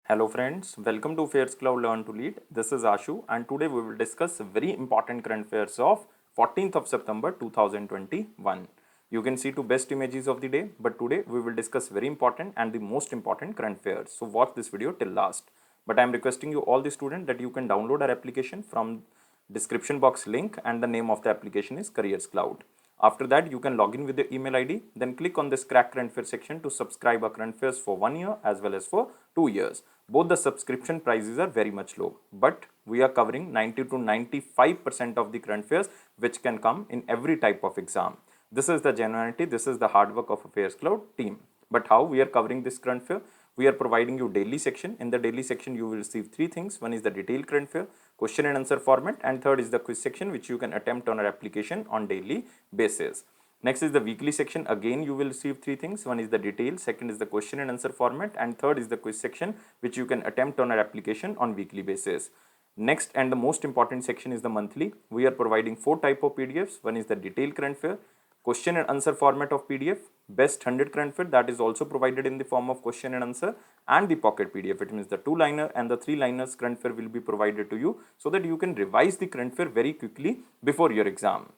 Hello friends, welcome to AffairsCloud Learn to Lead. This is Ashu and today we will discuss very important current affairs of 14th of September 2021. You can see two best images of the day, but today we will discuss very important and the most important current affairs. So watch this video till last. But I am requesting you all the students that you can download our application from description box link, and the name of the application is CareersCloud. After that, you can log in with your email ID, then click on this crack current affairs section to subscribe our current affairs for 1 year as well as for 2 years. Both the subscription prices are very much low, but we are covering 90 to 95% of the current affairs which can come in every type of exam. This is the genuinity, this is the hard work of AffairsCloud team. But how we are covering this current affair? We are providing you daily section. In the daily section, you will receive three things. One is the detailed current affair, question and answer format, and third is the quiz section which you can attempt on our application on daily basis. Next is the weekly section. Again, you will receive three things. One is the detail, second is the question and answer format, and third is the quiz section which you can attempt on our application on weekly basis. Next and the most important section is the monthly. We are providing four type of PDFs. One is the detailed current affair, question and answer format of PDF, best 100 current affair that is also provided in the form of question and answer, and the pocket PDF. It means the 2-liner and the 3-liners current affair will be provided to you so that you can revise the current affair very quickly before your exam.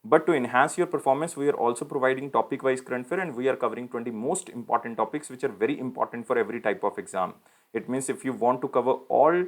But to enhance your performance, we are also providing topic wise current affair, and we are covering 20 most important topics which are very important for every type of exam. It means if you want to cover all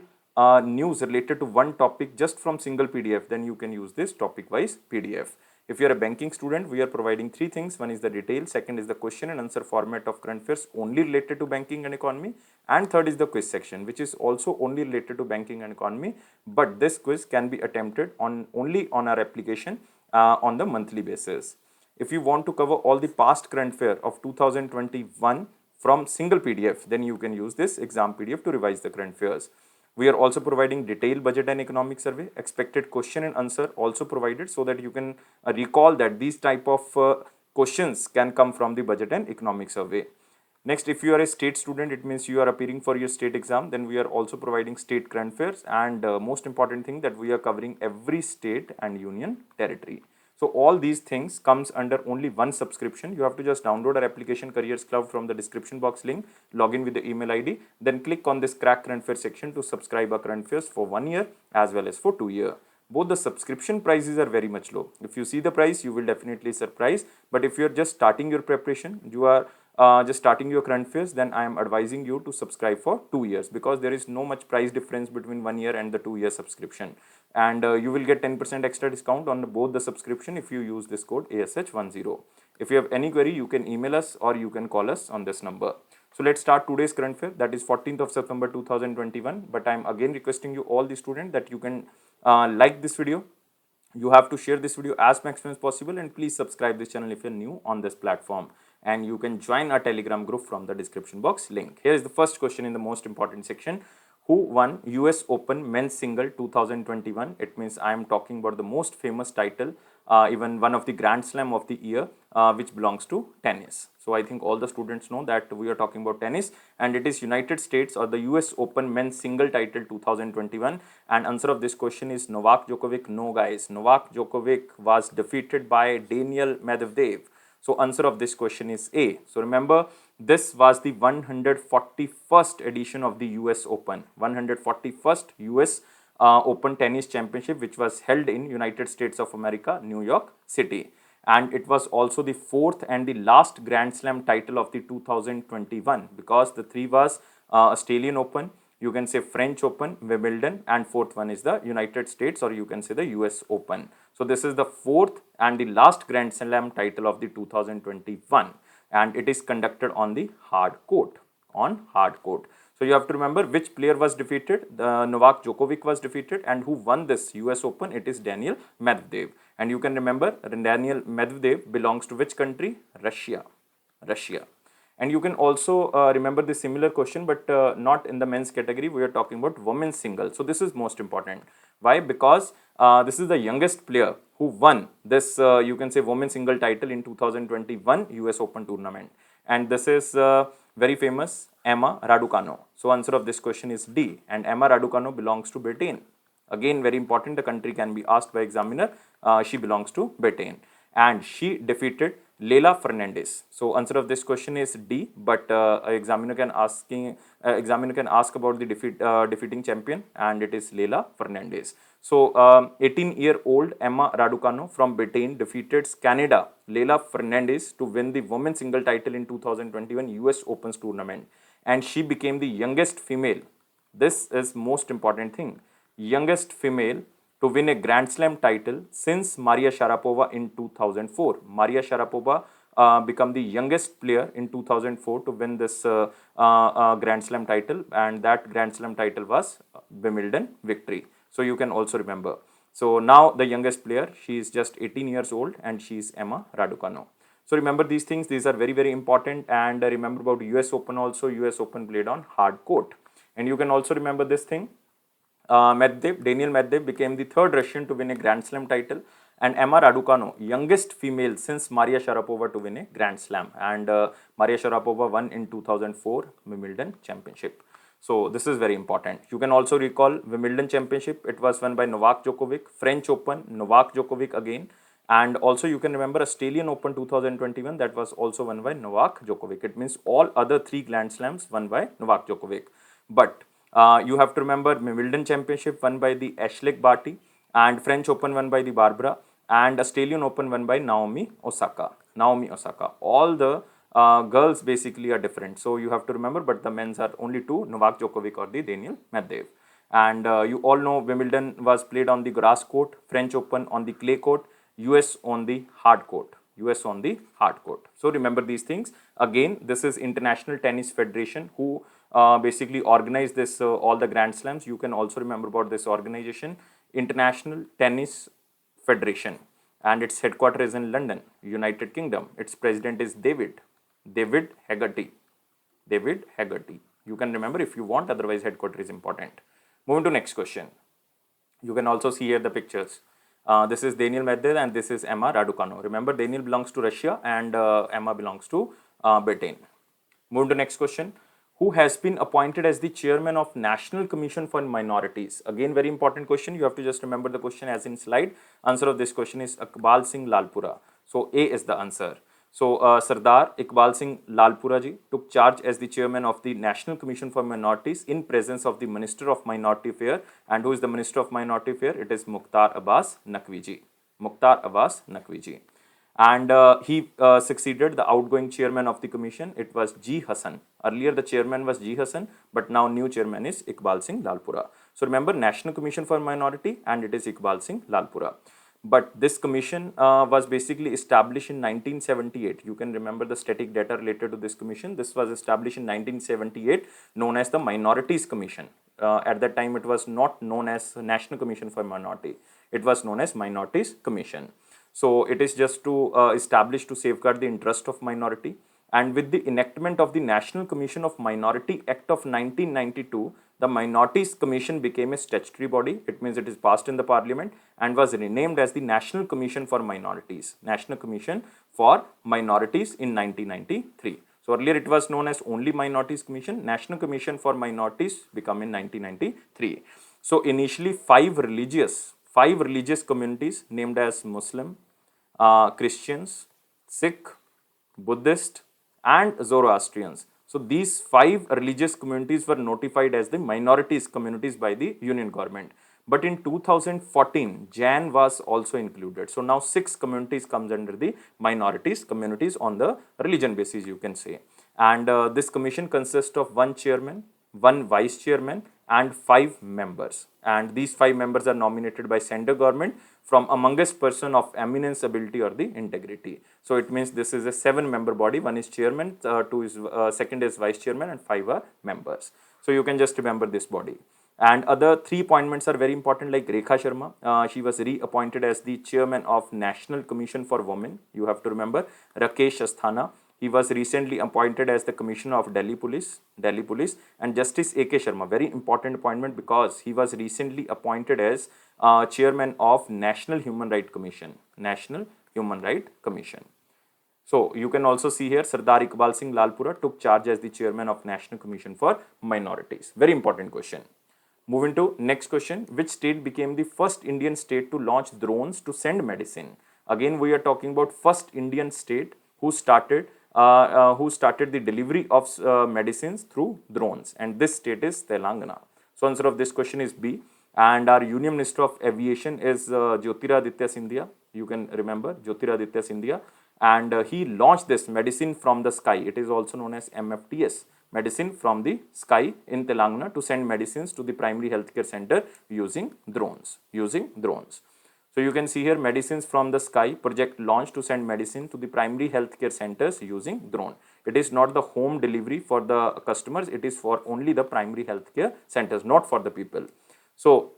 news related to one topic just from single PDF, then you can use this topic wise PDF. If you are a banking student, we are providing three things. One is the detail, second is the question and answer format of current affairs only related to banking and economy, and third is the quiz section which is also only related to banking and economy, but this quiz can be attempted only on our application on the monthly basis. If you want to cover all the past current affair of 2021 from single PDF, then you can use this exam PDF to revise the current affairs. We are also providing detailed budget and economic survey, expected question and answer also provided so that you can recall that these type of questions can come from the budget and economic survey. Next, if you are a state student, it means you are appearing for your state exam, then we are also providing state current affairs, and most important thing that we are covering every state and union territory. So all these things comes under only one subscription. You have to just download our application CareersCloud from the description box link, log in with the email ID, then click on this crack current affairs section to subscribe our current affairs for 1 year as well as for 2 years. Both the subscription prices are very much low. If you see the price, you will definitely surprise. But if you are just starting your preparation, you are just starting your current affairs, then I am advising you to subscribe for 2 years because there is no much price difference between 1 year and the 2-year subscription. And you will get 10% extra discount on both the subscription if you use this code ASH10. If you have any query, you can email us or you can call us on this number. So let's start today's current affair, that is 14th of September 2021. But I am again requesting you all the students that you can like this video. You have to share this video as maximum as possible, and please subscribe this channel if you're new on this platform, and you can join our Telegram group from the description box link. Here is the first question in the most important section. Who won US Open men's single 2021? It means I am talking about the most famous title, even one of the Grand Slam of the year, which belongs to tennis. So I think all the students know that we are talking about tennis, and it is United States or the US Open men's single title 2021. And answer of this question is Novak Djokovic. No guys, Novak Djokovic was defeated by Daniel Medvedev. So answer of this question is A. So remember, this was the 141st edition of the US Open, 141st US Open Tennis Championship, which was held in United States of America, New York City. And it was also the fourth and the last Grand Slam title of the 2021, because the three was Australian Open, you can say French Open, Wimbledon, and fourth one is the United States, or you can say the US Open. So this is the fourth and the last Grand Slam title of the 2021, and it is conducted on the hard court, So you have to remember which player was defeated. Novak Djokovic was defeated, and who won this US Open? It is Daniel Medvedev. And you can remember Daniel Medvedev belongs to which country? Russia. And you can also remember the similar question, but not in the men's category. We are talking about women's single. So this is most important. Why? Because this is the youngest player who won this, you can say, women's single title in 2021 US Open tournament. And this is very famous, Emma Raducanu. So answer of this question is D. And Emma Raducanu belongs to Britain. Again, very important, the country can be asked by examiner. She belongs to Britain. And she defeated Leila Fernandez. So answer of this question is D, but examiner can ask about the defeating champion, and it is Leila Fernandez. So 18-year-old Emma Raducanu from Britain defeated Canada Leila Fernandez to win the women's single title in 2021 US Opens tournament, and she became the youngest female. This is most important thing. Youngest female to win a Grand Slam title since Maria Sharapova in 2004. Maria Sharapova became the youngest player in 2004 to win this Grand Slam title, and that Grand Slam title was Wimbledon victory. So you can also remember. So now the youngest player, she is just 18 years old, and she is Emma Raducanu. So remember these things, these are very, very important. And remember about US Open also. US Open played on hard court. And you can also remember this thing. Daniil Medvedev became the third Russian to win a Grand Slam title, and Emma Raducanu, youngest female since Maria Sharapova to win a Grand Slam. And Maria Sharapova won in 2004 Wimbledon Championship. So this is very important. You can also recall Wimbledon Championship. It was won by Novak Djokovic. French Open, Novak Djokovic again. And also you can remember Australian Open 2021, that was also won by Novak Djokovic. It means all other three Grand Slams won by Novak Djokovic. But you have to remember Wimbledon Championship won by the Ashleigh Barty, and French Open won by the Barbara, and Australian Open won by Naomi Osaka. All the girls basically are different. So you have to remember, but the men's are only two, Novak Djokovic or the Daniil Medvedev. And you all know Wimbledon was played on the grass court, French Open on the clay court, US on the hard court. So remember these things. Again, this is International Tennis Federation who basically organize this all the Grand Slams. You can also remember about this organization, International Tennis Federation, and its headquarters is in London, United Kingdom. Its president is David Hegarty. You can remember if you want, otherwise headquarters is important. Moving to next question. You can also see here the pictures. This is Daniil Medvedev and this is Emma Raducanu. Remember, Daniil belongs to Russia and Emma belongs to Britain. Moving to next question. Who has been appointed as the chairman of National Commission for Minorities? Again, very important question. You have to just remember the question as in slide. Answer of this question is Iqbal Singh Lalpura. So A is the answer. So Sardar Iqbal Singh Lalpura ji took charge as the chairman of the National Commission for Minorities in presence of the Minister of Minority Affairs. And who is the Minister of Minority Affairs? It is Mukhtar Abbas Naqvi ji. And he succeeded the outgoing chairman of the commission. It was G. Hassan. Earlier the chairman was G. Hassan, but now new chairman is Iqbal Singh Lalpura. So remember, National Commission for Minority, and it is Iqbal Singh Lalpura. But this commission was basically established in 1978. You can remember the static data related to this commission. This was established in 1978, known as the Minorities Commission. At that time, it was not known as National Commission for Minority. It was known as Minorities Commission. So it is just to establish to safeguard the interest of minority. And with the enactment of the National Commission of Minority Act of 1992, the Minorities Commission became a statutory body. It means it is passed in the Parliament and was renamed as the National Commission for Minorities. National Commission for Minorities in 1993. So earlier it was known as only Minorities Commission. National Commission for Minorities became in 1993. So initially five religious communities named as Muslim, Christians, Sikh, Buddhist, and Zoroastrians. So these five religious communities were notified as the minorities communities by the Union government. But in 2014, Jain was also included. So now 6 communities comes under the minorities communities on the religion basis, you can say. And this commission consists of 1 chairman, 1 vice chairman, and 5 members. And these 5 members are nominated by central government from amongst person of eminence, ability, or the integrity. So it means this is a 7-member body. 1 is chairman, 2 is second is vice chairman, and 5 are members. So you can just remember this body. And other 3 appointments are very important, like Rekha Sharma. She was reappointed as the chairman of National Commission for Women. You have to remember. Rakesh Asthana, he was recently appointed as the Commissioner of Delhi Police. And Justice A.K. Sharma, very important appointment because he was recently appointed as chairman of National Human Rights Commission. So you can also see here Sardar Iqbal Singh Lalpura took charge as the chairman of National Commission for Minorities. Very important question. Moving to next question. Which state became the first Indian state to launch drones to send medicine? Again, we are talking about first Indian state who started the delivery of medicines through drones, and this state is Telangana. So answer of this question is B. And our Union Minister of Aviation is Jyotiraditya Scindia. You can remember Jyotiraditya Scindia, and he launched this medicine from the sky. It is also known as MFTS, medicine from the sky, in Telangana, to send medicines to the primary healthcare center using drones. So you can see here, medicines from the sky project launched to send medicine to the primary healthcare centers using drone. It is not the home delivery for the customers. It is for only the primary healthcare centers, not for the people. So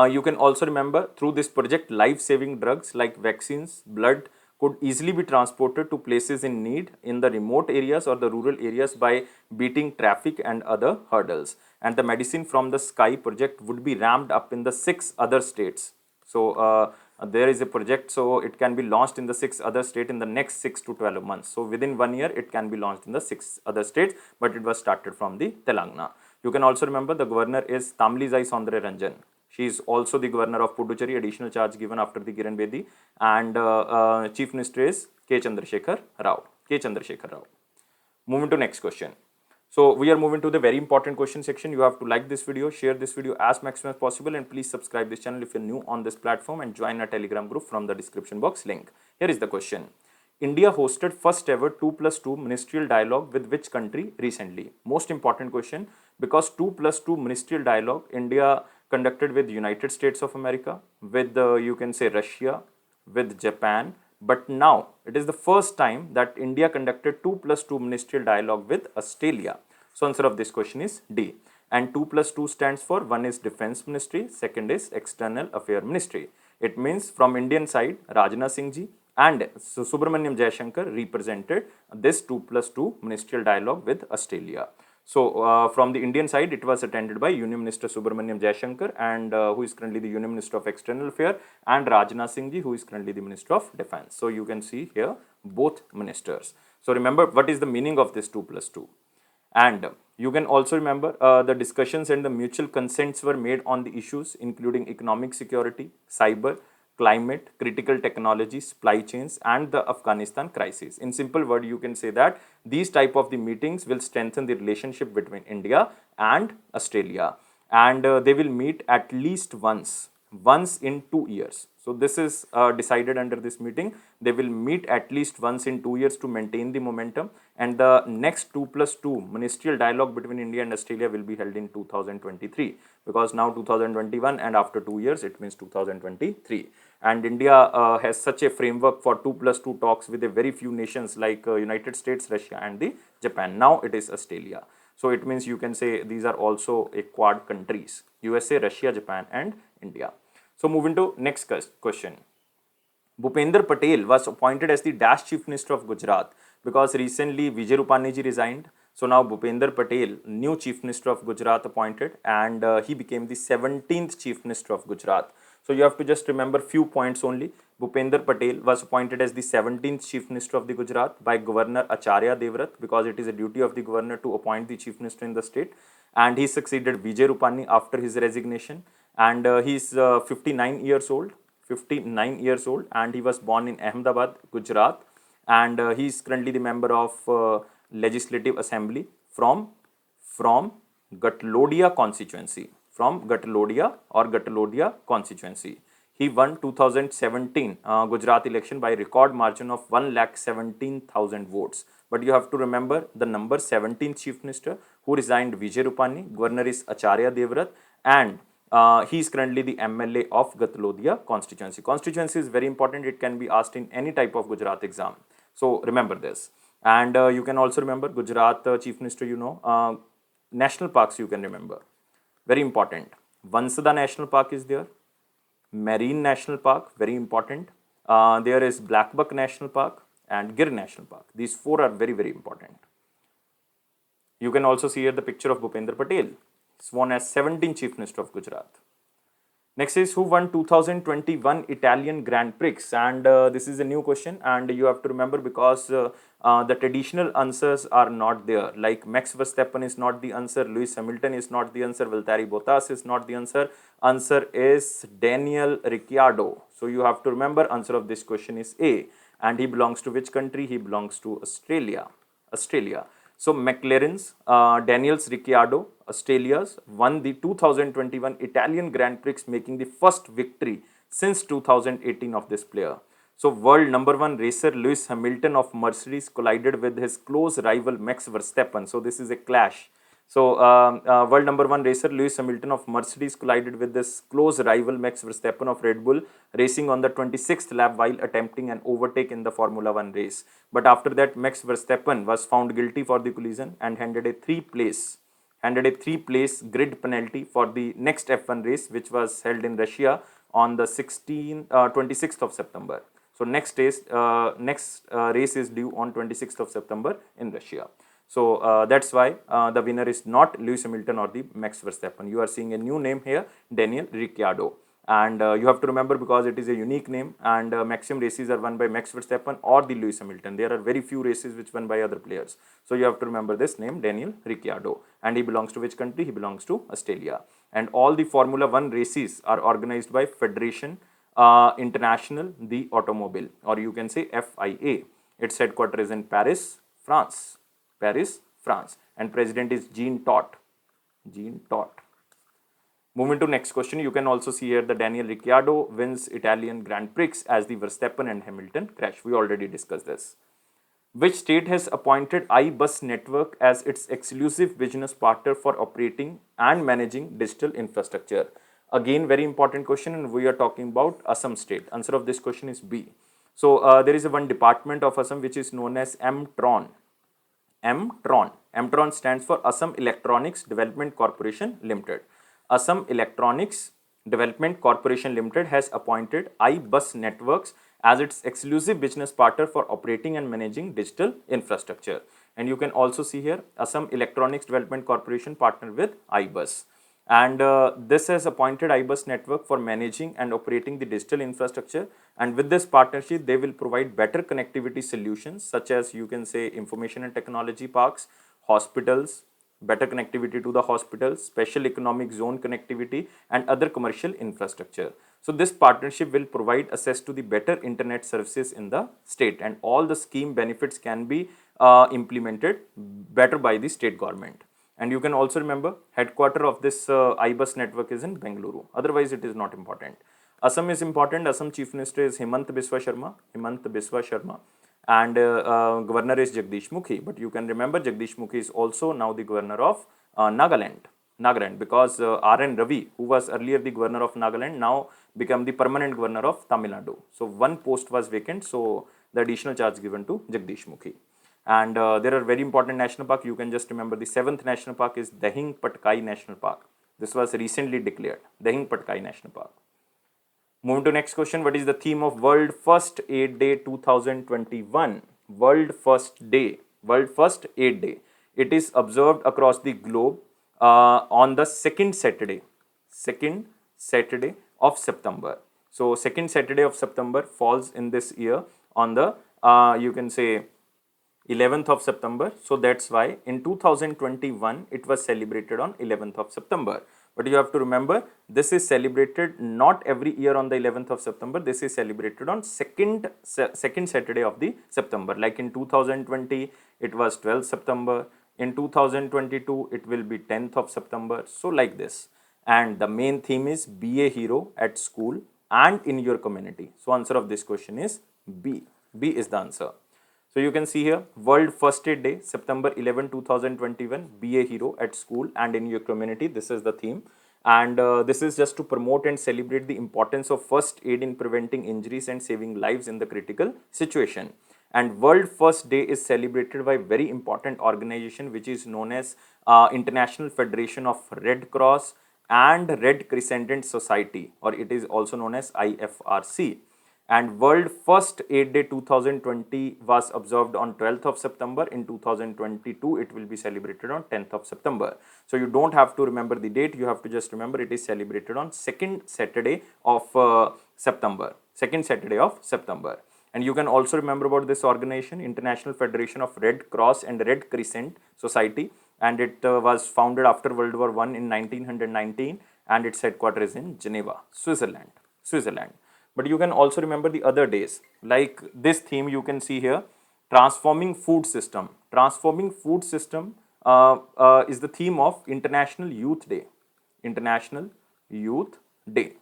you can also remember, through this project, life-saving drugs like vaccines, blood could easily be transported to places in need in the remote areas or the rural areas by beating traffic and other hurdles. And the medicine from the sky project would be ramped up in the 6 other states. So there is a project, so it can be launched in the 6 other states in the next 6 to 12 months. So within 1 year, it can be launched in the 6 other states, but it was started from the Telangana. You can also remember the governor is Tamilizai Soundararajan. She is also the governor of Puducherry, additional charge given after the Kiran Bedi, and chief minister is K. Chandrasekhar Rao. Moving to next question. So we are moving to the very important question section. You have to like this video, share this video as maximum as possible, and please subscribe this channel if you're new on this platform, and join our Telegram group from the description box link. Here is the question. India hosted first ever 2+2 ministerial dialogue with which country recently? Most important question, because 2+2 ministerial dialogue India conducted with United States of America, with you can say Russia, with Japan, but now it is the first time that India conducted 2+2 ministerial dialogue with Australia. So answer of this question is D. And 2+2 stands for, one is Defense Ministry, second is External Affairs Ministry. It means from Indian side, Rajnath Singh ji and Subramaniam Jaishankar represented this 2+2 ministerial dialogue with Australia. So from the Indian side, it was attended by Union Minister Subramaniam Jaishankar, and who is currently the Union Minister of External Affairs, and Rajnath Singh ji, who is currently the Minister of Defense. So you can see here both ministers. So remember, what is the meaning of this 2+2? And you can also remember the discussions and the mutual consents were made on the issues including economic security, cyber, climate, critical technology, supply chains, and the Afghanistan crisis. In simple word, you can say that these type of the meetings will strengthen the relationship between India and Australia, and they will meet at least once in 2 years. So this is decided under this meeting. They will meet at least once in 2 years to maintain the momentum, and the next 2+2 ministerial dialogue between India and Australia will be held in 2023, because now 2021 and after 2 years it means 2023. And India has such a framework for 2+2 talks with a very few nations like United States, Russia, and the Japan. Now it is Australia. So it means you can say these are also a quad countries: USA, Russia, Japan, and India. So moving to next question. Bhupender Patel was appointed as the Dash Chief Minister of Gujarat because recently Vijay Rupani ji resigned. So now Bhupender Patel, new Chief Minister of Gujarat, appointed, and he became the 17th Chief Minister of Gujarat. So you have to just remember few points only. Bhupender Patel was appointed as the 17th Chief Minister of the Gujarat by Governor Acharya Devrat, because it is a duty of the governor to appoint the Chief Minister in the state, and he succeeded Vijay Rupani after his resignation, and he is 59 years old, and he was born in Ahmedabad, Gujarat, and he is currently the member of Legislative Assembly from Gatlodia constituency. He won 2017 Gujarat election by record margin of 1,17,000 votes. But you have to remember the number 17th Chief Minister, who resigned, Vijay Rupani. Governor is Acharya Devrat, and he is currently the MLA of Gatlodia constituency. Constituency is very important. It can be asked in any type of Gujarat exam. So remember this. And you can also remember Gujarat Chief Minister, national parks you can remember. Very important. Vansada National Park is there. Marine National Park, very important. There is Blackbuck National Park and Gir National Park. These 4 are very, very important. You can also see here the picture of Bhupender Patel, sworn as 17th Chief Minister of Gujarat. Next is, who won 2021 Italian Grand Prix? And this is a new question, and you have to remember, because the traditional answers are not there. Like Max Verstappen is not the answer, Lewis Hamilton is not the answer, Valtteri Bottas is not the answer. Answer is Daniel Ricciardo. So you have to remember, answer of this question is A. and he belongs to which country? He belongs to Australia. Australia. So McLaren's Daniels Ricciardo, Australia's, won the 2021 Italian Grand Prix, making the first victory since 2018 of this player. So world number one racer Lewis Hamilton of Mercedes collided with his close rival Max Verstappen. So this is a clash. So world number one racer Lewis Hamilton of Mercedes collided with this close rival Max Verstappen of Red Bull racing on the 26th lap while attempting an overtake in the Formula One race. But after that, Max Verstappen was found guilty for the collision and handed a three-place grid penalty for the next F1 race, which was held in Russia on the 26th of September. So next race is due on 26th of September in Russia. So that's why the winner is not Lewis Hamilton or the Max Verstappen. You are seeing a new name here, Daniel Ricciardo. And you have to remember, because it is a unique name, and maximum races are won by Max Verstappen or the Lewis Hamilton. There are very few races which won by other players. So you have to remember this name, Daniel Ricciardo. And he belongs to which country? He belongs to Australia. And all the Formula One races are organized by Federation International the Automobile, or you can say FIA. Its headquarters is in Paris, France. And president is Jean Todt. Moving to next question, you can also see here the Daniel Ricciardo wins Italian Grand Prix as the Verstappen and Hamilton crash. We already discussed this. Which state has appointed iBus Network as its exclusive business partner for operating and managing digital infrastructure? Again, very important question, and we are talking about Assam state. Answer of this question is B. So there is one department of Assam which is known as MTRON. MTRON stands for Assam Electronics Development Corporation Limited. Assam Electronics Development Corporation Limited has appointed iBus Networks as its exclusive business partner for operating and managing digital infrastructure. And you can also see here Assam Electronics Development Corporation partner with iBus. And this has appointed iBus Network for managing and operating the digital infrastructure. And with this partnership, they will provide better connectivity solutions such as, you can say, information and technology parks, hospitals, better connectivity to the hospitals, special economic zone connectivity, and other commercial infrastructure. So this partnership will provide access to the better internet services in the state, and all the scheme benefits can be implemented better by the state government. And you can also remember, headquarter of this iBus network is in Bengaluru. Otherwise, it is not important. Assam is important. Assam Chief Minister is Himant Biswa Sharma. And governor is Jagdish Mukhi. But you can remember, Jagdish Mukhi is also now the governor of Nagaland, because R.N. Ravi, who was earlier the governor of Nagaland, now become the permanent governor of Tamil Nadu. So one post was vacant, so the additional charge given to Jagdish Mukhi. And there are very important national parks. You can just remember the 7th national park is Dahing Patkai National Park. This was recently declared, Dahing Patkai National Park. Moving to next question, what is the theme of World First Aid Day 2021? World First Aid Day. It is observed across the globe on the second Saturday of September. So second Saturday of September falls in this year on the you can say 11th of September. So that's why in 2021 it was celebrated on 11th of September. But you have to remember, this is celebrated not every year on the 11th of September. This is celebrated on second Saturday of the September. Like in 2020, it was 12th September. In 2022, it will be 10th of September. So like this. And the main theme is be a hero at school and in your community. So answer of this question is B. B is the answer. So you can see here, World First Aid Day, September 11, 2021, be a hero at school and in your community. This is the theme. And this is just to promote and celebrate the importance of first aid in preventing injuries and saving lives in the critical situation. And World First Day is celebrated by a very important organization which is known as International Federation of Red Cross and Red Crescent Society, or it is also known as IFRC. And World First Aid Day 2020 was observed on 12th of September. In 2022, it will be celebrated on 10th of September. So you don't have to remember the date. You have to just remember it is celebrated on second Saturday of September. And you can also remember about this organization, International Federation of Red Cross and Red Crescent Society. And it was founded after World War I in 1919. And its headquarters is in Geneva, Switzerland. but you can also remember the other days. Like this theme you can see here, transforming food system. Transforming food system is the theme of International Youth Day. International Youth Day.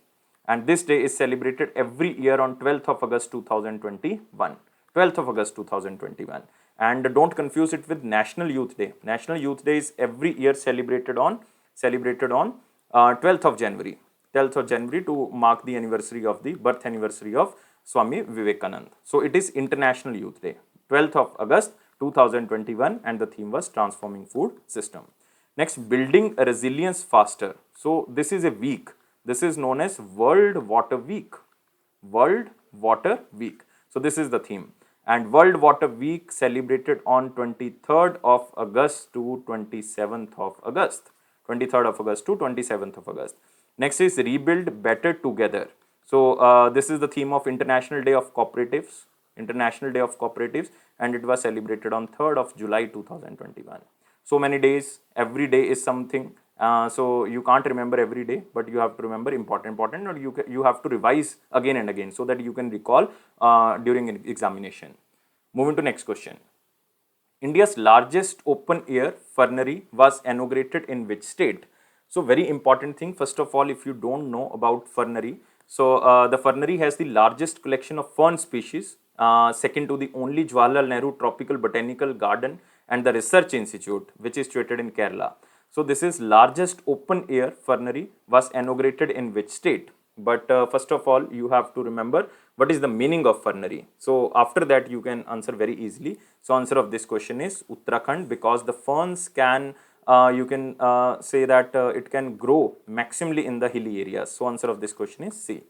And this day is celebrated every year on 12th of August 2021. 12th of August 2021. And don't confuse it with National Youth Day. National Youth Day is every year celebrated on 12th of January. 12th of January to mark the anniversary of the birth anniversary of Swami Vivekanand. So it is International Youth Day. 12th of August 2021, and the theme was transforming food system. Next, building a resilience faster. So this is a week. This is known as World Water Week. World Water Week. So this is the theme. And World Water Week celebrated on 23rd of August to 27th of August. 23rd of August to 27th of August. Next is Rebuild Better Together. So this is the theme of International Day of Cooperatives. International Day of Cooperatives, and it was celebrated on 3rd of July 2021. So many days, every day is something. So you can't remember every day, but you have to remember important, or you have to revise again and again so that you can recall during an examination. Moving to next question. India's largest open air fernery was inaugurated in which state? So very important thing. First of all, if you don't know about fernery, so the fernery has the largest collection of fern species, second to the only Jawaharlal Nehru Tropical Botanical Garden and the Research Institute, which is situated in Kerala. So this is largest open air fernery was inaugurated in which state? But first of all, you have to remember what is the meaning of fernery. So after that, you can answer very easily. So answer of this question is Uttarakhand, because the ferns can, you can say that it can grow maximally in the hilly areas. So answer of this question is C.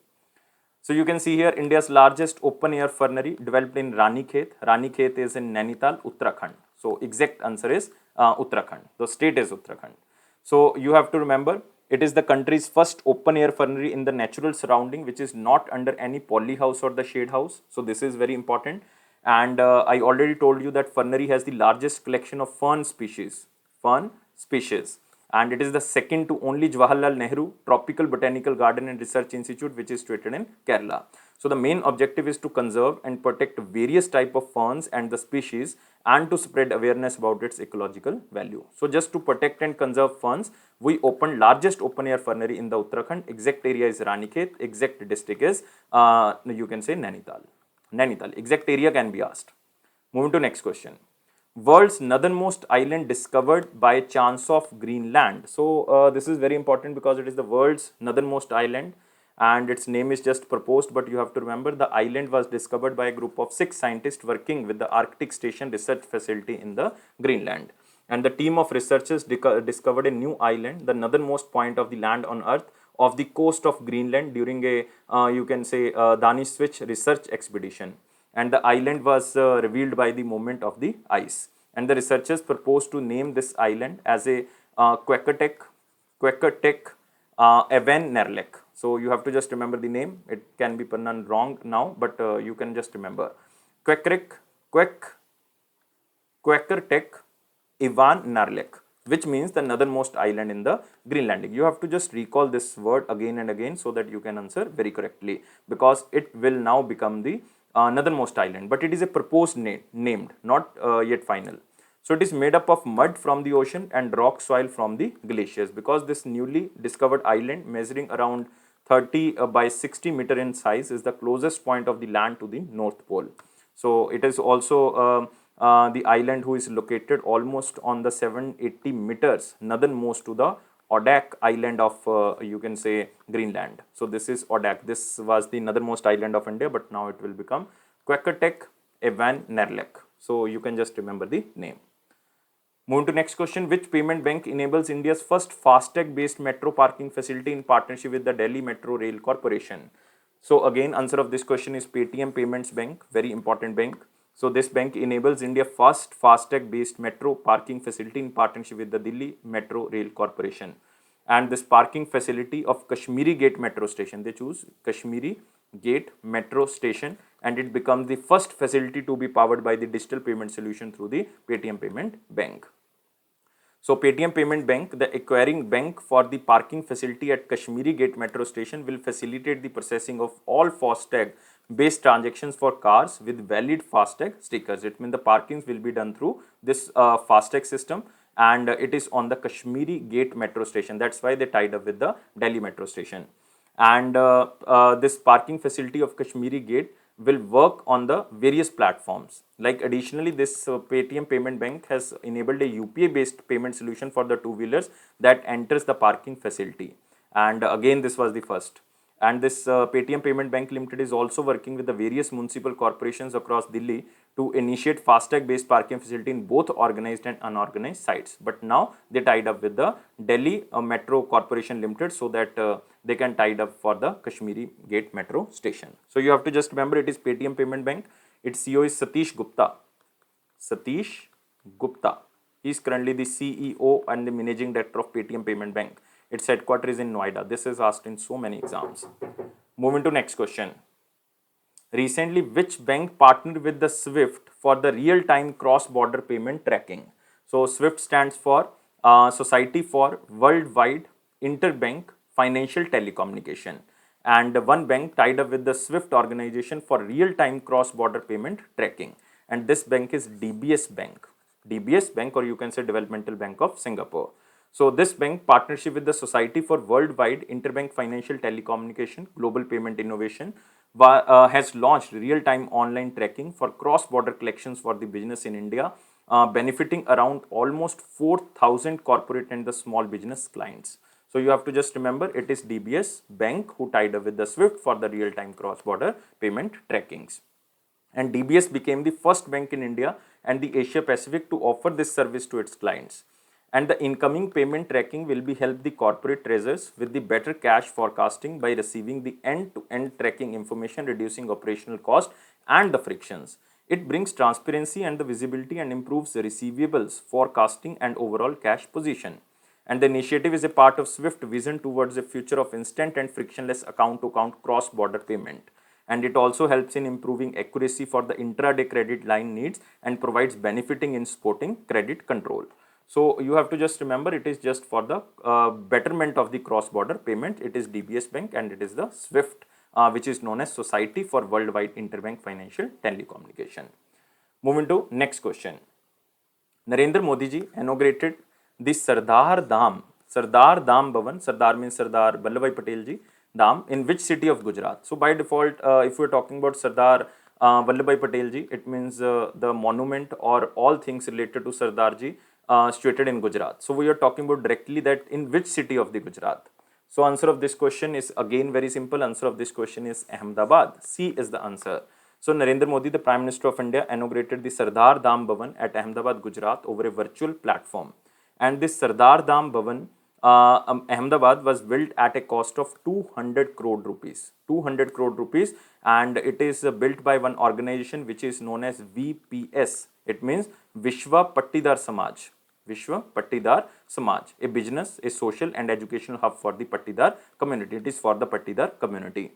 So you can see here India's largest open air fernery developed in Ranikhet. Ranikhet is in Nainital, Uttarakhand. So exact answer is Uttarakhand. The state is Uttarakhand. So you have to remember it is the country's first open air fernery in the natural surrounding, which is not under any poly house or the shade house. So this is very important. And I already told you that fernery has the largest collection of fern species. Fern species. And it is the second to only Jawaharlal Nehru Tropical Botanical Garden and Research Institute, which is situated in Kerala. So the main objective is to conserve and protect various type of ferns and the species, and to spread awareness about its ecological value. So just to protect and conserve ferns, we opened largest open air fernery in the Uttarakhand. Exact area is Ranikhet. Exact district is you can say Nainital. Nainital. Exact area can be asked. Moving to next question. World's northernmost island discovered by chance of Greenland. So this is very important because it is the world's northernmost island, and its name is just proposed, but you have to remember the island was discovered by a group of 6 scientists working with the Arctic Station Research Facility in the Greenland. And the team of researchers discovered a new island, the northernmost point of the land on Earth, off the coast of Greenland during a you can say Danish Switch research expedition. And the island was revealed by the movement of the ice. And the researchers proposed to name this island as a Quakertek Evan Nerlek. So you have to just remember the name. It can be pronounced wrong now, but you can just remember. Quakertek Ivan Narlek, which means the northernmost island in the Greenlandic. You have to just recall this word again and again so that you can answer very correctly, because it will now become the northernmost island, but it is a proposed name, named, not yet final. So it is made up of mud from the ocean and rock soil from the glaciers, because this newly discovered island, measuring around 30 by 60 meter in size, is the closest point of the land to the North Pole. So it is also the island who is located almost on the 780 meters northernmost to the Odak island of you can say Greenland. So this is Odak. This was the northernmost island of India, but now it will become Quakertek Evan Nerlek. So you can just remember the name. Moving to next question. Which payment bank enables India's first FASTag based metro parking facility in partnership with the Delhi Metro Rail Corporation? So again, answer of this question is Paytm Payments Bank, very important bank. So this bank enables India first FASTag based metro parking facility in partnership with the Delhi Metro Rail Corporation. And this parking facility of Kashmiri Gate Metro Station, they choose Kashmiri Gate Metro Station, and it becomes the first facility to be powered by the digital payment solution through the Paytm Payment Bank. So Paytm Payment Bank, the acquiring bank for the parking facility at Kashmiri Gate Metro Station, will facilitate the processing of all FASTag based transactions for cars with valid FASTag stickers. It means the parkings will be done through this FASTag system, and it is on the Kashmiri Gate Metro Station. That's why they tied up with the Delhi Metro Station. And this parking facility of Kashmiri Gate will work on the various platforms. Like additionally, this Paytm Payment Bank has enabled a UPI based payment solution for the two-wheelers that enters the parking facility. And again, this was the first. And this Paytm Payment Bank Limited is also working with the various municipal corporations across Delhi to initiate FASTag based parking facility in both organized and unorganized sites. But now they tied up with the Delhi Metro Corporation Limited so that they can tied up for the Kashmiri Gate Metro Station. So you have to just remember it is Paytm Payment Bank. Its CEO is Satish Gupta. Satish Gupta. He is currently the CEO and the Managing Director of Paytm Payment Bank. Its headquarters is in Noida. This is asked in so many exams. Moving to next question. Recently, which bank partnered with the SWIFT for the real-time cross-border payment tracking? So SWIFT stands for Society for Worldwide Interbank Financial Telecommunication. And one bank tied up with the SWIFT organization for real-time cross-border payment tracking. And this bank is DBS Bank. DBS Bank, or you can say Developmental Bank of Singapore. So this bank partnership with the Society for Worldwide Interbank Financial Telecommunication Global Payment Innovation has launched real-time online tracking for cross-border collections for the business in India, benefiting around almost 4,000 corporate and the small business clients. So you have to just remember it is DBS Bank who tied up with the SWIFT for the real-time cross-border payment trackings. And DBS became the first bank in India and the Asia Pacific to offer this service to its clients. And the incoming payment tracking will be help the corporate treasurers with the better cash forecasting by receiving the end-to-end tracking information, reducing operational cost and the frictions. It brings transparency and the visibility and improves the receivables forecasting and overall cash position. And the initiative is a part of SWIFT vision towards a future of instant and frictionless account-to-account cross-border payment. And it also helps in improving accuracy for the intraday credit line needs and provides benefiting in supporting credit control. So you have to just remember it is just for the betterment of the cross-border payment. It is DBS Bank and it is the SWIFT, which is known as Society for Worldwide Interbank Financial Telecommunication. Moving to next question. Narendra Modi ji inaugurated the Sardar Dham Bhavan. Sardar means Sardar Vallabhbhai Patel ji Dham in which city of Gujarat? So by default, if we are talking about Sardar Vallabhbhai Patel ji, it means the monument or all things related to Sardar ji situated in Gujarat. So we are talking about directly that in which city of the Gujarat. So answer of this question is again very simple. Answer of this question is Ahmedabad. C is the answer. So Narendra Modi, the Prime Minister of India, inaugurated the Sardar Dham Bhavan at Ahmedabad, Gujarat over a virtual platform. And this Sardar Dham Bhavan, Ahmedabad, was built at a cost of 200 crore rupees. 200 crore rupees, and it is built by one organization which is known as VPS. It means Vishwa Pattidar Samaj. Vishwa Pattidar Samaj, a business, a social and educational hub for the Pattidar community. It is for the Pattidar community.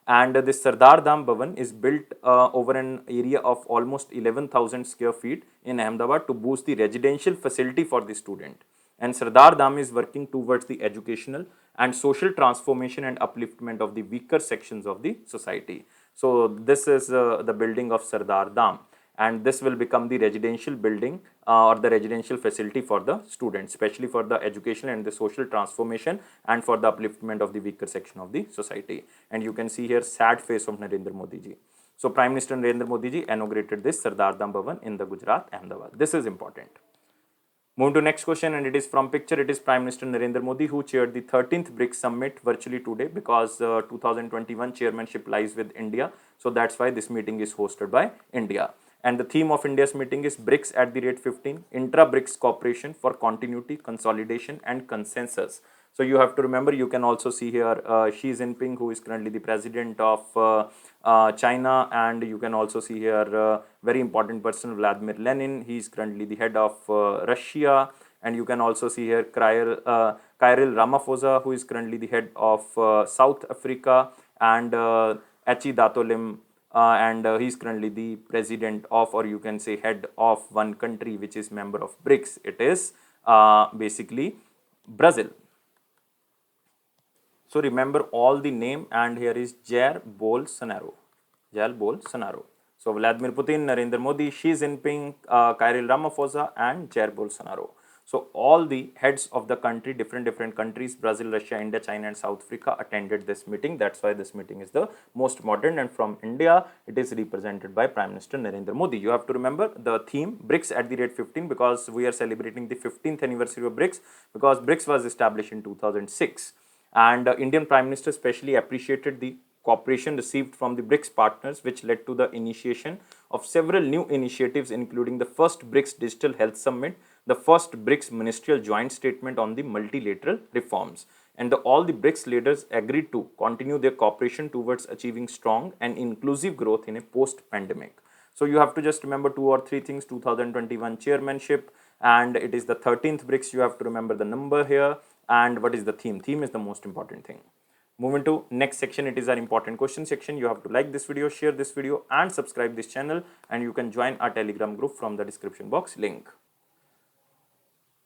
And this Sardar Dham Bhavan is built over an area of almost 11,000 square feet in Ahmedabad to boost the residential facility for the student. And Sardar Dham is working towards the educational and social transformation and upliftment of the weaker sections of the society. So this is the building of Sardar Dham. And this will become the residential building or the residential facility for the students, especially for the education and the social transformation and for the upliftment of the weaker section of the society. And you can see here sad face of Narendra Modi ji. So Prime Minister Narendra Modi ji inaugurated this Sardar Dham Bhavan in the Gujarat, Ahmedabad. This is important. Move to next question, and it is from picture. It is Prime Minister Narendra Modi who chaired the 13th BRICS Summit virtually today because 2021 chairmanship lies with India. So that's why this meeting is hosted by India. And the theme of India's meeting is BRICS at the rate 15, intra-BRICS cooperation for continuity, consolidation and consensus. So you have to remember, you can also see here Xi Jinping, who is currently the president of China, and you can also see here very important person Vladimir Lenin. He is currently the head of Russia, and you can also see here Cyril Ramaphosa, who is currently the head of South Africa, and Achi Datolim, and he is currently the president of, or you can say head of one country which is member of BRICS. It is basically Brazil. So remember all the name, and here is Jair Bolsonaro. Jair Bolsonaro. So Vladimir Putin, Narendra Modi, Xi Jinping, Cyril Ramaphosa, and Jair Bolsonaro. So all the heads of the country, different countries, Brazil, Russia, India, China, and South Africa attended this meeting. That's why this meeting is the most modern. And from India, it is represented by Prime Minister Narendra Modi. You have to remember the theme BRICS at the rate 15, because we are celebrating the 15th anniversary of BRICS, because BRICS was established in 2006. And Indian Prime Minister especially appreciated the cooperation received from the BRICS partners, which led to the initiation of several new initiatives, including the first BRICS Digital Health Summit, the first BRICS Ministerial Joint Statement on the multilateral reforms. And all the BRICS leaders agreed to continue their cooperation towards achieving strong and inclusive growth in a post-pandemic. So you have to just remember 2 or 3 things: 2021 chairmanship, and it is the 13th BRICS. You have to remember the number here. And what is the theme? Theme is the most important thing. Moving to next section, it is our important question section. You have to like this video, share this video, and subscribe this channel, and you can join our Telegram group from the description box link.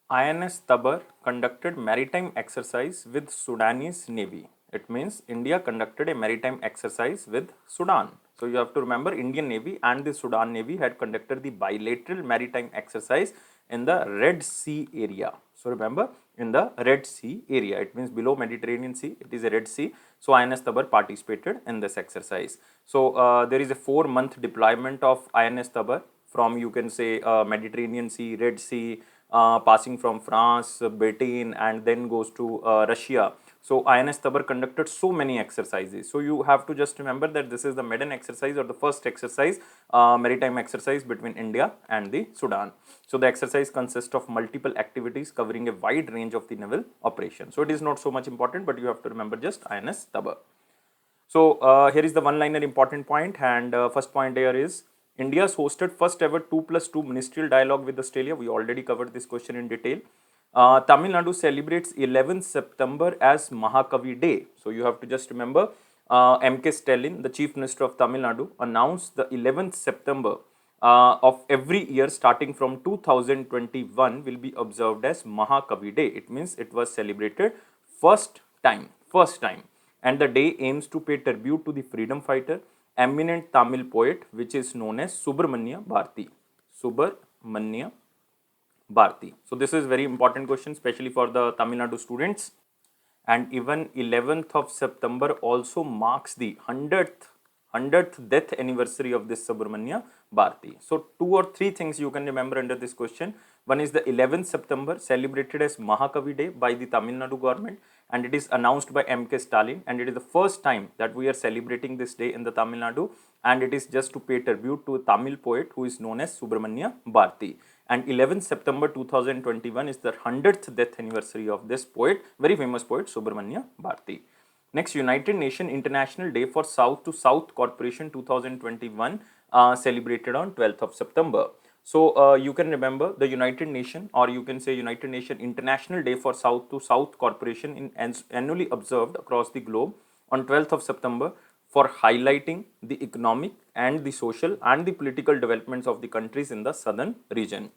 INS Tabar conducted maritime exercise with Sudanese Navy. It means India conducted a maritime exercise with Sudan. So you have to remember Indian Navy and the Sudan Navy had conducted the bilateral maritime exercise in the Red Sea area. So remember, in the Red Sea area, it means below Mediterranean Sea, it is a Red Sea. So INS Tabar participated in this exercise. So there is a 4-month deployment of INS Tabar from, you can say, Mediterranean Sea, Red Sea, passing from France, Britain, and then goes to Russia. So INS Tabar conducted so many exercises. So you have to just remember that this is the maiden exercise, or the first exercise, maritime exercise between India and the Sudan. So the exercise consists of multiple activities covering a wide range of the naval operation. So it is not so much important, but you have to remember just INS Tabar. So here is the one-liner important point, and first point here is India has hosted first ever 2+2 ministerial dialogue with Australia. We already covered this question in detail. Tamil Nadu celebrates 11th September as Mahakavi Day. So you have to just remember M.K. Stalin, the Chief Minister of Tamil Nadu, announced the 11th September of every year starting from 2021 will be observed as Mahakavi Day. It means it was celebrated first time. And the day aims to pay tribute to the freedom fighter, eminent Tamil poet, which is known as Subramanya Bharati. Subramanya Bharati. So this is very important question, especially for the Tamil Nadu students. And even 11th of September also marks the 100th death anniversary of this Subramanya Bharati. So 2 or 3 things you can remember under this question. One is the 11th September celebrated as Mahakavi Day by the Tamil Nadu government, and it is announced by M.K. Stalin, and it is the first time that we are celebrating this day in the Tamil Nadu, and it is just to pay tribute to a Tamil poet who is known as Subramanya Bharati. And 11th September 2021 is the 100th death anniversary of this poet, very famous poet, Subramanya Bharati. Next, United Nations International Day for South to South Cooperation 2021 celebrated on 12th of September. So you can remember the United Nations, or you can say United Nations International Day for South to South Cooperation annually observed across the globe on 12th of September for highlighting the economic and the social and the political developments of the countries in the southern region.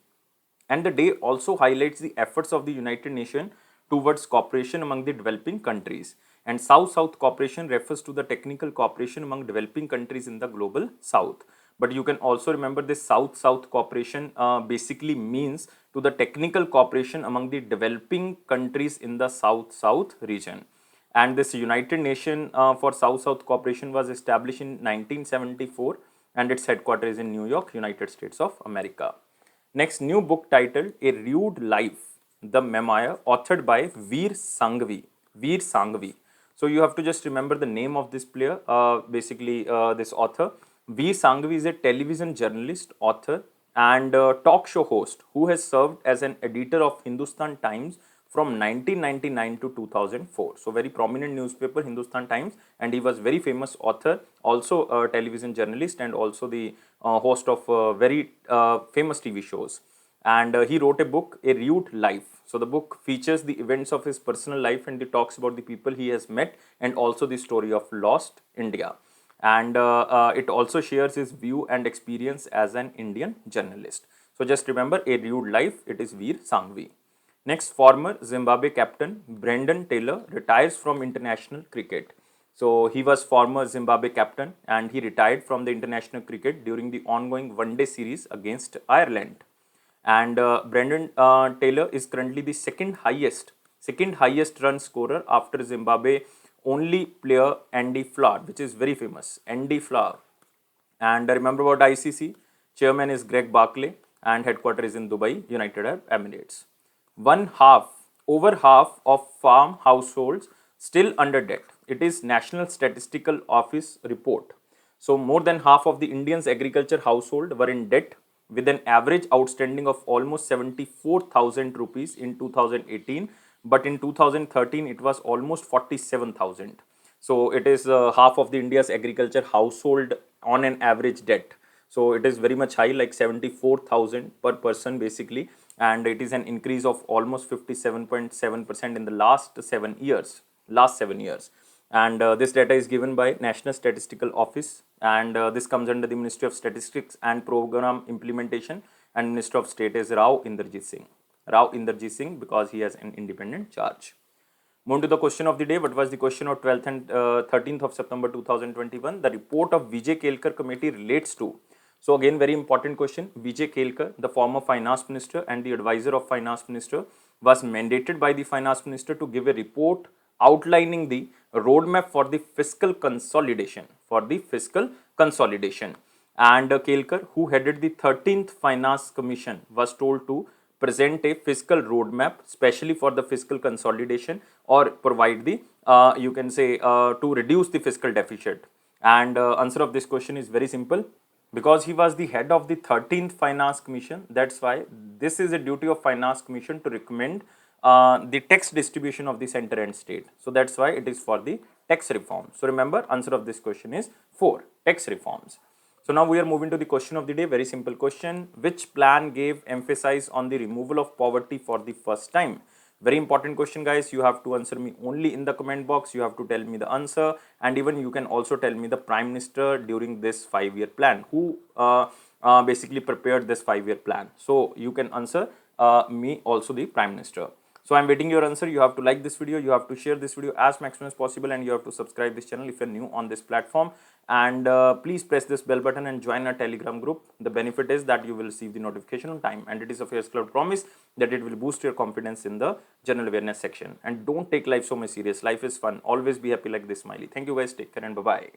And the day also highlights the efforts of the United Nations towards cooperation among the developing countries. And South-South cooperation refers to the technical cooperation among developing countries in the global south. But you can also remember this South-South cooperation basically means to the technical cooperation among the developing countries in the South-South region. And this United Nations for South-South cooperation was established in 1974, and its headquarters is in New York, United States of America. Next, new book titled A Rude Life, the memoir, authored by Veer Sanghvi. So you have to just remember the name of this player, this author. Veer Sanghvi is a television journalist, author, and talk show host who has served as an editor of Hindustan Times from 1999 to 2004. So very prominent newspaper, Hindustan Times, and he was very famous author, also a television journalist, and also the host of very famous TV shows. And he wrote a book, A Rude Life. So the book features the events of his personal life, and he talks about the people he has met, and also the story of lost India. And it also shares his view and experience as an Indian journalist. So just remember, A Rude Life, it is Veer Sanghvi. Next, former Zimbabwe captain Brendan Taylor retires from international cricket. So he was former Zimbabwe captain and he retired from the international cricket during the ongoing one-day series against Ireland. And Brendan Taylor is currently the second highest run scorer after Zimbabwe only player Andy Flower, which is very famous. Andy Flower. And remember about ICC, chairman is Greg Barclay and headquarters is in Dubai, United Arab Emirates. Over half of farm households still under debt. It is National Statistical Office report. So more than half of the Indians agriculture household were in debt with an average outstanding of almost 74,000 rupees in 2018, but in 2013 it was almost 47,000. So it is half of the India's agriculture household on an average debt. So it is very much high, like 74,000 per person basically, and it is an increase of almost 57.7% in the last 7 years. And this data is given by National Statistical Office, and this comes under the Ministry of Statistics and Program Implementation, and Minister of State is Rao Inderjit Singh, because he has an independent charge. Moving to the question of the day, what was the question of 12th and 13th of September 2021? The report of Vijay Kelkar committee relates to. So again, very important question. Vijay Kelkar, the former finance minister and the advisor of finance minister, was mandated by the finance minister to give a report outlining the roadmap for the fiscal consolidation. And Kelkar, who headed the 13th Finance Commission, was told to present a fiscal roadmap, especially for the fiscal consolidation, or provide the, to reduce the fiscal deficit. And answer of this question is very simple. Because he was the head of the 13th Finance Commission, that's why this is a duty of Finance Commission to recommend the tax distribution of the center and state. So that's why it is for the tax reform. So remember, answer of this question is 4, tax reforms. So now we are moving to the question of the day. Very simple question. Which plan gave emphasis on the removal of poverty for the first time? Very important question, guys. You have to answer me only in the comment box. You have to tell me the answer, and even you can also tell me the Prime Minister during this 5-year plan, who basically prepared this 5-year plan. So you can answer me also the Prime Minister. So I'm waiting your answer. You have to like this video, you have to share this video as maximum as possible, and you have to subscribe this channel if you're new on this platform. And please press this bell button and join our Telegram group. The benefit is that you will receive the notification on time, and it is AffairsCloud promise that it will boost your confidence in the general awareness section. And don't take life so much serious. Life is fun. Always be happy like this smiley. Thank you guys. Take care and bye-bye.